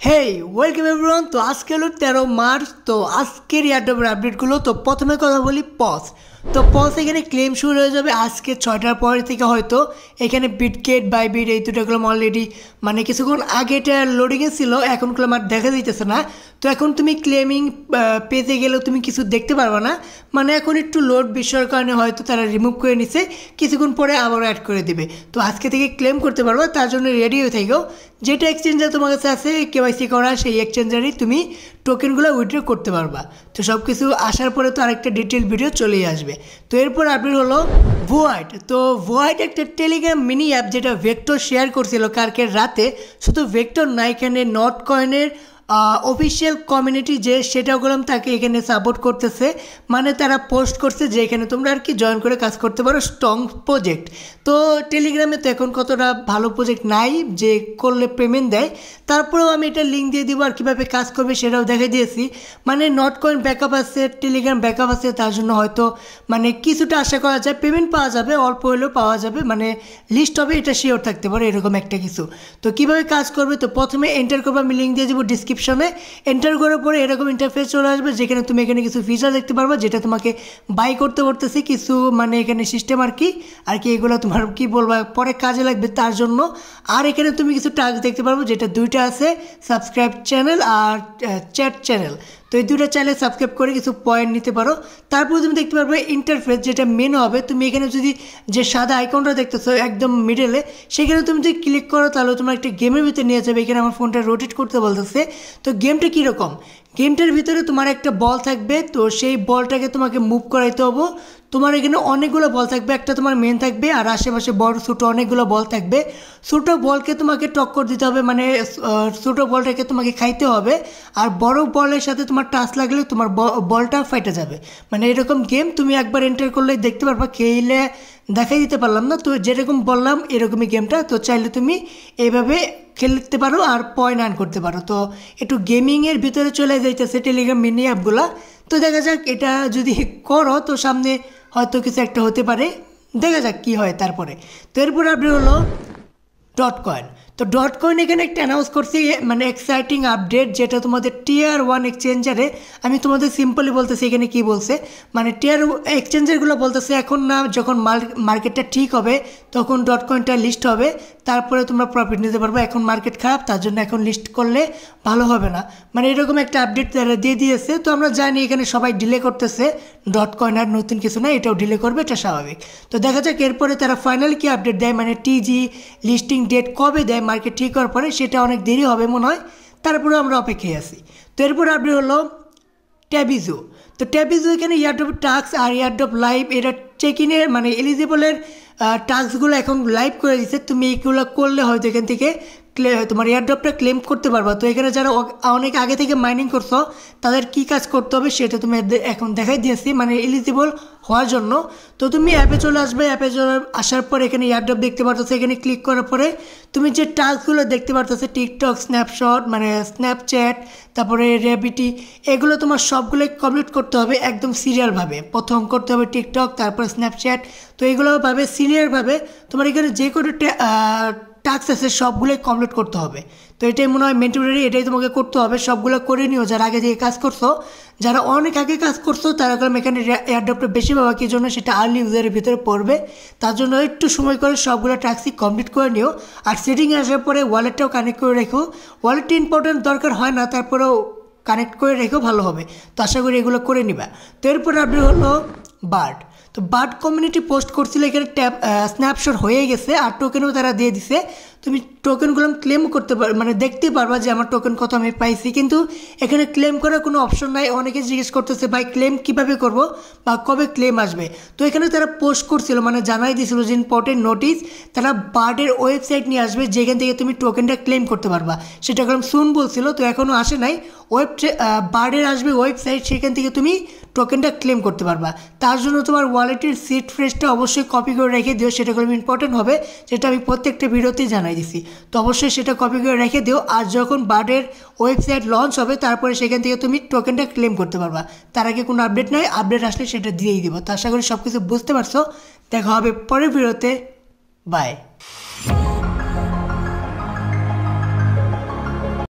হেই welcome everyone. তো আজকে হলো 13 মার্চ। তো আজকের এয়ারড্রপের আপডেটগুলো। তো প্রথমে কথা বলি পজ। তো পজ এখানে ক্লেম শুরু হয়ে যাবে আজকে 6টার পর থেকে। হয়তো এখানে বিটগেট বাইবিট এই দুটোগুলো অলরেডি মানে কিছুক্ষণ আগে এটা লোডিংয়ে ছিল, এখনগুলো আমার দেখা দিতেছে না। তো এখন তুমি ক্লেমিং পেজে গেলেও তুমি কিছু দেখতে পারবে না, মানে এখন একটু লোড বিষয়ের কারণে হয়তো তারা রিমুভ করে নিছে, কিছুক্ষণ পরে আবারও অ্যাড করে দিবে। তো আজকে থেকে ক্লেম করতে পারবো, তার জন্য রেডি হয়ে থাকো। যেটা এক্সচেঞ্জার তোমার কাছে আছে কেওয়াইসি করা, সেই এক্সচেঞ্জারই তুমি টোকেনগুলো উইথড্র করতে পারবা। তো সব কিছু আসার পরে তো আরেকটা ডিটেল ভিডিও চলেই আসবে। তো এরপর আপডেট হলো ভোয়াইট। তো ভোয়াইট একটা টেলিগ্রাম মিনি অ্যাপ, যেটা ভেক্টর শেয়ার করছিল কালকের রাতে। শুধু ভেক্টর না, এখানে নট কয়েনের অফিসিয়াল কমিউনিটি যে সেটাগুলো তাকে এখানে সাপোর্ট করতেছে, মানে তারা পোস্ট করছে যে এখানে তোমরা আর কি জয়েন করে কাজ করতে পারো, স্ট্রং প্রজেক্ট। তো টেলিগ্রামে তো এখন কতটা ভালো প্রজেক্ট নাই যে করলে পেমেন্ট দেয়, তারপরেও আমি এটা লিঙ্ক দিয়ে দিব আর কীভাবে কাজ করবে সেটাও দেখে দিয়েছি। মানে নট কয়েন ব্যাকআপ আছে, টেলিগ্রাম ব্যাকআপ আছে, তার জন্য হয়তো মানে কিছুটা আশা করা যায় পেমেন্ট পাওয়া যাবে, অল্প হলেও পাওয়া যাবে, মানে লিস্ট হবে এটা শিওর থাকতে পারে এরকম একটা কিছু। তো কীভাবে কাজ করবে, তো প্রথমে এন্টার করবে, আমি লিঙ্ক দিয়ে দেবো ডিসক্রিপশনে। এন্টার করার পরে এরকম ইন্টারফেস চলে আসবে, যেখানে তুমি এখানে কিছু ফিচার দেখতে পারবে যেটা তোমাকে বাই করতে পারতেছে কিছু, মানে এখানে সিস্টেম আর কি এগুলো তোমার কি বলবো পরে কাজে লাগবে তার জন্য। আর এখানে তুমি কিছু টাস্ক দেখতে পারবো, যেটা দুইটা আছে, সাবস্ক্রাইব চ্যানেল আর চ্যাট চ্যানেল। তো এই দুটো চ্যানেল সাবস্ক্রাইব করে কিছু পয়েন্ট নিতে পারো। তারপর তুমি দেখতে পারবে ইন্টারফেস, যেটা মেন হবে। তুমি এখানে যদি যে সাদা আইকনটা দেখতেছো একদম মিডলে, সেখানে তুমি যদি ক্লিক করো তাহলে তোমার একটা গেমের ভিতরে নিয়ে যাবে। এখানে আমার ফোনটা রোটেট করতে বলতেছে। তো গেমটা কীরকম, গেমটার ভিতরে তোমার একটা বল থাকবে, তো সেই বলটাকে তোমাকে মুভ করাইতে হবে। তোমার এখানে অনেকগুলো বল থাকবে, একটা তোমার মেন থাকবে আর আশেপাশে বড় ছোটো অনেকগুলো বল থাকবে। ছোটো বলকে তোমাকে টক্কর দিতে হবে, মানে ছোটো বলটাকে তোমাকে খাইতে হবে, আর বড় বলের সাথে তোমার টাচ লাগলে তোমার বলটা ফাইটে যাবে। মানে এরকম গেম তুমি একবার এন্টার করলে দেখতে পারবা, খেলে দেখাই দিতে পারলাম না। তো যেরকম বললাম এরকমই গেমটা। তো চাইলে তুমি এইভাবে খেলতে পারো আর পয়েন্ট আর্ন করতে পারো। তো একটু গেমিংয়ের ভিতরে চলে যাইতেছে টেলিগ্রাম মিনি অ্যাপগুলো। তো দেখা যাক এটা যদি করো তো সামনে হয়তো কিছু একটা হতে পারে, দেখা যাক কী হয় তারপরে। তো এরপর আপনি হলো ডট কয়েন। তো ডট কয়েন এখানে একটা অ্যানাউন্স করছি, মানে এক্সাইটিং আপডেট, যেটা তোমাদের টিয়ার 1 এক্সচেঞ্জারে। আমি তোমাদের সিম্পলি বলতেছি এখানে কি বলছে, মানে টিয়ার এক্সচেঞ্জারগুলো বলতেছে এখন না, যখন মার্কেটটা ঠিক হবে তখন ডট কয়েনটা লিস্ট হবে, তারপরে তোমরা প্রফিট নিতে পারবে। এখন মার্কেট খারাপ, তার জন্য এখন লিস্ট করলে ভালো হবে না, মানে এরকম একটা আপডেট তারা দিয়ে দিয়েছে। তো আমরা জানি এখানে সবাই ডিলে করতেছে ডট কয়েন, আর নতুন কিছু না, এটাও ডিলে করবে, এটা স্বাভাবিক। তো দেখা যাক এরপরে তারা ফাইনাল কি আপডেট দেয়, মানে টিজি লিস্টিং ডেট কবে দেয় মার্কেট ঠিক হওয়ার পরে, সেটা অনেক দেরি হবে মনে হয়, তারপরে আমরা অপেক্ষায় আছি। তো এরপর আপডেট হলো ট্যাবিজো। তো ট্যাবিজো এখানে এয়ারড্রপ টাস্ক আর এয়ারড্রপ লাইভ, এটা চেক ইনের মানে এলিজিবলের টাস্কগুলো এখন লাইভ করে দিচ্ছে। তুমি এগুলো করলে হয়তো এখান থেকে তোমার এয়ারড্রপটা ক্লেম করতে পারবা। তো এখানে যারা অনেক আগে থেকে মাইনিং করছো তাদের কি কাজ করতে হবে সেটা তুমি এখন দেখাই দিয়েছি, মানে এলিজিবল হওয়ার জন্য। তো তুমি অ্যাপে চলে আসবে, অ্যাপে চলে আসার পর এখানে এয়ারড্রপ দেখতে পারতেছো, এখানে ক্লিক করার পরে তুমি যে টাস্কগুলো দেখতে পারতেছো টিকটক, স্ন্যাপশট, মানে স্ন্যাপচ্যাট, তারপরে র্যাবিটি, এগুলো তোমার সবগুলো কমপ্লিট করতে হবে একদম সিরিয়ালভাবে। প্রথম করতে হবে টিকটক, তারপরে স্ন্যাপচ্যাট। তো এইগুলোভাবে সিরিয়ালভাবে তোমার এখানে যে কোনো টাস্ক আছে সবগুলোই কমপ্লিট করতে হবে। তো এটাই মনে হয় ম্যান্ডেটরি, এটাই তোমাকে করতে হবে, সবগুলো করে নিও যারা আগে থেকে কাজ করছো। যারা অনেক আগে কাজ করছো তারা কারণ এখানে এয়ারড্রপটা বেশি পাবা, কি জন্য সেটা আর্লি ইউজারের ভিতরে পড়বে, তার জন্য একটু সময় করে সবগুলো টাস্কই কমপ্লিট করে নিও। আর সেটিংয়ে আসার পরে ওয়ালেটটাও কানেক্ট করে রেখো। ওয়ালেটটা ইম্পর্টেন্ট দরকার হয় না, তারপরেও কানেক্ট করে রেখো ভালো হবে। তো আশা করি এগুলো করে নিবা। তো এরপরে আপনি হলো বার্ড। তো বার্ড কমিউনিটি পোস্ট করছিল, এখানে স্ন্যাপশট হয়ে গেছে আর টোকেনও তারা দিয়ে দিছে। তুমি টোকেনগুলো ক্লেম করতে পারো, মানে দেখতে পারবা যে আমার টোকেন কত আমি পাইছি, কিন্তু এখানে ক্লেম করার কোনো অপশন নাই। অনেকে জিজ্ঞেস করতেছে ভাই ক্লেম কীভাবে করব বা কবে ক্লেম আসবে। তো এখানে তারা পোস্ট করছিল, মানে জানাই দিয়েছিল যে ইম্পর্টেন্ট নোটিস, তারা বার্ডের ওয়েবসাইট নিয়ে আসবে যেখান থেকে তুমি টোকেনটা ক্লেম করতে পারবা। সেটা এখন শুন বলছিল, তো এখনও আসে নাই। বার্ডের আসবে ওয়েবসাইট, সেখান থেকে তুমি টোকেনটা ক্লেম করতে পারবা। তার জন্য তোমার ওয়ালেটের সিট ফ্রেশটা অবশ্যই কপি করে রেখে দিও, সেটা খুব ইম্পর্টেন্ট হবে, যেটা আমি প্রত্যেকটা ভিডিওতেই জানাই দিছি। তো অবশ্যই সেটা কপি করে রেখে দিও। আর যখন বার্ডের ওয়েবসাইট লঞ্চ হবে তারপরে সেখান থেকে তুমি টোকেনটা ক্লেম করতে পারবা। তার আগে কোনো আপডেট নাই, আপডেট আসলে সেটা দিয়েই দিব। তো আশা করি সব কিছু বুঝতে পারছো। দেখা হবে পরের ভিডিওতে, বাই।